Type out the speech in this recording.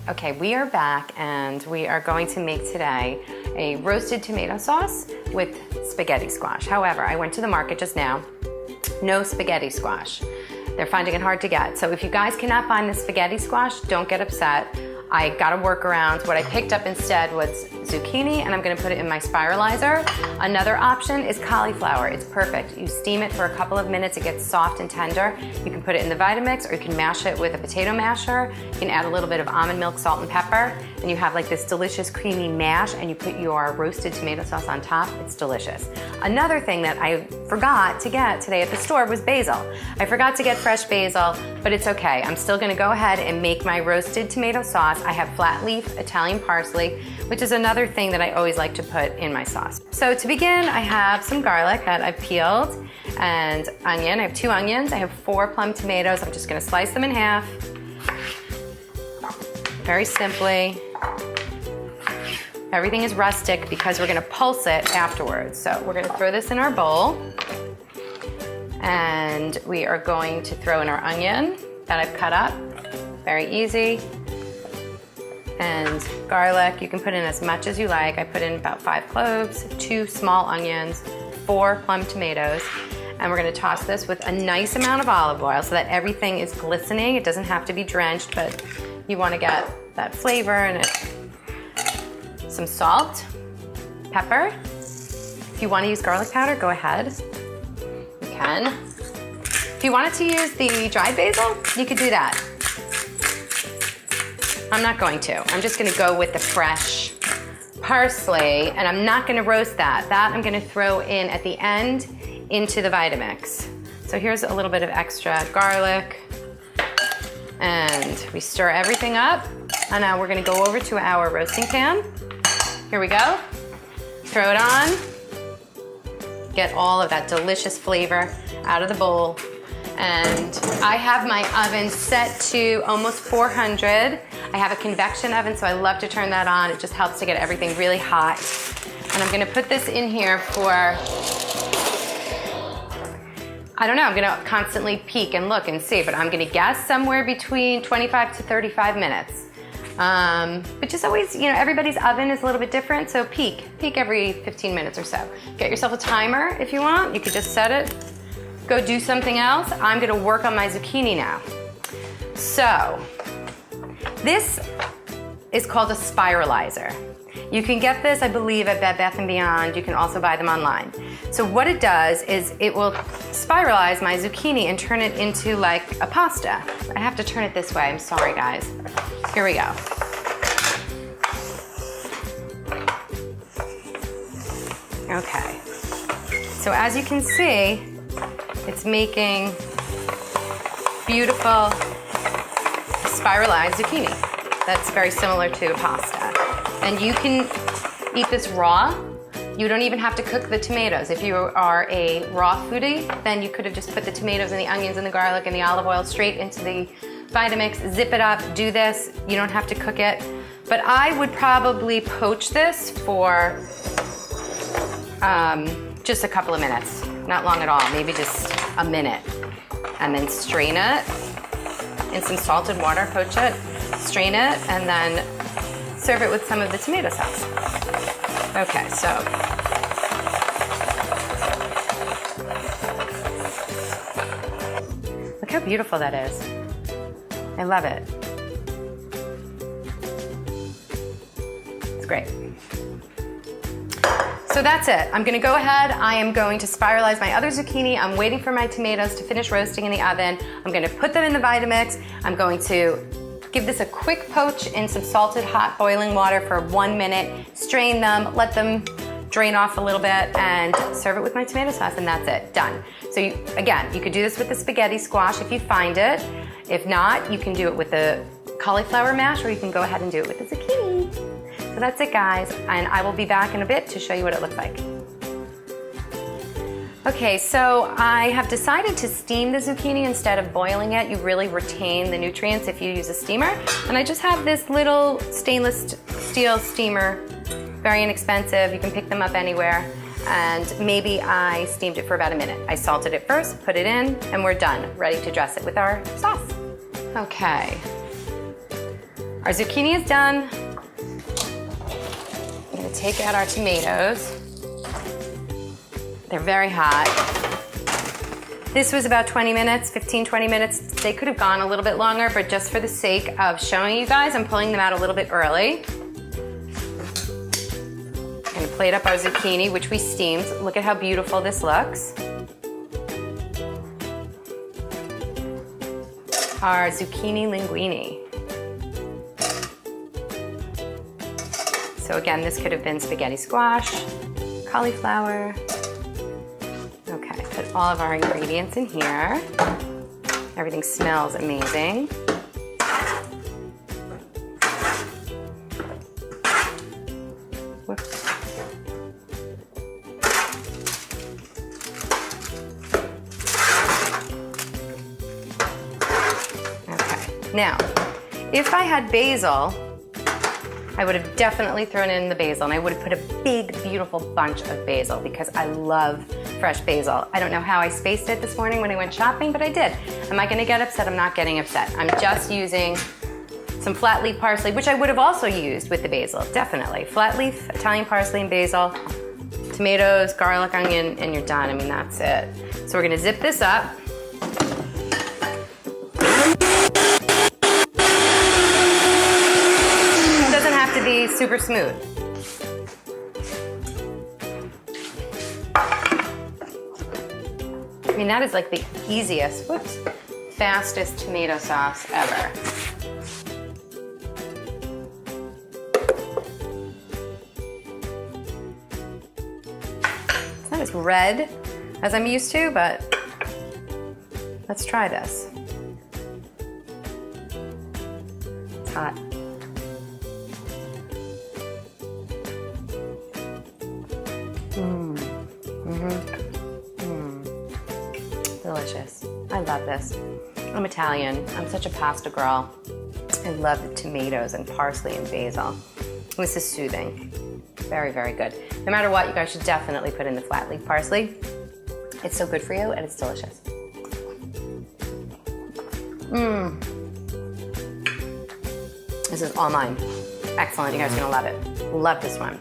Okay, we are back and we are going to make today a roasted tomato sauce with spaghetti squash. However, I went to the market just now, no spaghetti squash. They're finding it hard to get. So if you guys cannot find the spaghetti squash, don't get upset. I got a workaround. What I picked up instead was zucchini, and I'm gonna put it in my spiralizer. Another option is cauliflower. It's perfect. You steam it for a couple of minutes, it gets soft and tender. You can put it in the Vitamix, or you can mash it with a potato masher. You can add a little bit of almond milk, salt, and pepper, and you have like this delicious creamy mash, and you put your roasted tomato sauce on top. It's delicious. Another thing that I forgot to get today at the store was basil. I forgot to get fresh basil, but it's okay. I'm still gonna go ahead and make my roasted tomato sauce. I have flat leaf Italian parsley, which is another thing that I always like to put in my sauce. So to begin, I have some garlic that I've peeled and onion. I have 2 onions. I have 4 plum tomatoes. I'm just gonna slice them in half. Very simply. Everything is rustic because we're gonna pulse it afterwards. So we're gonna throw this in our bowl, and we are going to throw in our onion that I've cut up. Very easy. And garlic, you can put in as much as you like. I put in about 5 cloves, 2 small onions, 4 plum tomatoes, and we're gonna toss this with a nice amount of olive oil so that everything is glistening. It doesn't have to be drenched, but you wanna get that flavor and it. Some salt, pepper. If you wanna use garlic powder, go ahead. You can. If you wanted to use the dried basil, you could do that. I'm not going to. I'm just gonna go with the fresh parsley, and I'm not gonna roast that. That I'm gonna throw in at the end into the Vitamix. So here's a little bit of extra garlic, and we stir everything up. And now we're gonna go over to our roasting pan. Here we go. Throw it on. Get all of that delicious flavor out of the bowl. And I have my oven set to almost 400. I have a convection oven, so I love to turn that on. It just helps to get everything really hot. And I'm gonna put this in here for, I don't know, I'm gonna constantly peek and look and see, but I'm gonna guess somewhere between 25 to 35 minutes. But just always, you know, everybody's oven is a little bit different, so peek every 15 minutes or so. Get yourself a timer if you want. You could just set it. Go do something else. I'm gonna work on my zucchini now. So, this is called a spiralizer. You can get this, I believe, at Bed Bath & Beyond. You can also buy them online. So what it does is it will spiralize my zucchini and turn it into like a pasta. I have to turn it this way, I'm sorry guys. Here we go. Okay, so as you can see, it's making beautiful spiralized zucchini. That's very similar to a pasta. And you can eat this raw. You don't even have to cook the tomatoes. If you are a raw foodie, then you could have just put the tomatoes and the onions and the garlic and the olive oil straight into the Vitamix, zip it up, do this. You don't have to cook it. But I would probably poach this for just a couple of minutes. Not long at all, maybe just a minute. And then strain it in some salted water, poach it, strain it, and then serve it with some of the tomato sauce. Okay, so. Look how beautiful that is. I love it. It's great. So that's it. I'm gonna go ahead. I am going to spiralize my other zucchini. I'm waiting for my tomatoes to finish roasting in the oven. I'm gonna put them in the Vitamix. I'm going to give this a quick poach in some salted hot boiling water for 1 minute. Strain them, let them drain off a little bit, and serve it with my tomato sauce, and that's it, done. So again, you could do this with the spaghetti squash if you find it. If not, you can do it with the cauliflower mash, or you can go ahead and do it with the zucchini. So that's it, guys, and I will be back in a bit to show you what it looks like. Okay, so I have decided to steam the zucchini instead of boiling it. You really retain the nutrients if you use a steamer. And I just have this little stainless steel steamer, very inexpensive. You can pick them up anywhere. And maybe I steamed it for about a minute. I salted it first, put it in, and we're done, ready to dress it with our sauce. Okay. Our zucchini is done. I'm gonna take out our tomatoes. They're very hot. This was about 20 minutes, 15, 20 minutes. They could have gone a little bit longer, but just for the sake of showing you guys, I'm pulling them out a little bit early. I'm gonna plate up our zucchini, which we steamed. Look at how beautiful this looks. Our zucchini linguine. So again, this could have been spaghetti squash, cauliflower. Okay, put all of our ingredients in here. Everything smells amazing. Whoops. Okay, now, if I had basil, I would have definitely thrown in the basil, and I would have put a big, beautiful bunch of basil because I love fresh basil. I don't know how I spaced it this morning when I went shopping, but I did. Am I gonna get upset? I'm not getting upset. I'm just using some flat leaf parsley, which I would have also used with the basil, definitely. Flat leaf, Italian parsley and basil, tomatoes, garlic, onion, and you're done. I mean, that's it. So we're gonna zip this up. To be super smooth. I mean, that is like the easiest, whoops, fastest tomato sauce ever. It's not as red as I'm used to, but let's try this. It's hot. Delicious. I love this. I'm Italian. I'm such a pasta girl. I love the tomatoes and parsley and basil. This is soothing. Very, very good. No matter what, you guys should definitely put in the flat leaf parsley. It's so good for you and it's delicious. This is all mine. Excellent. You guys are gonna love it. Love this one.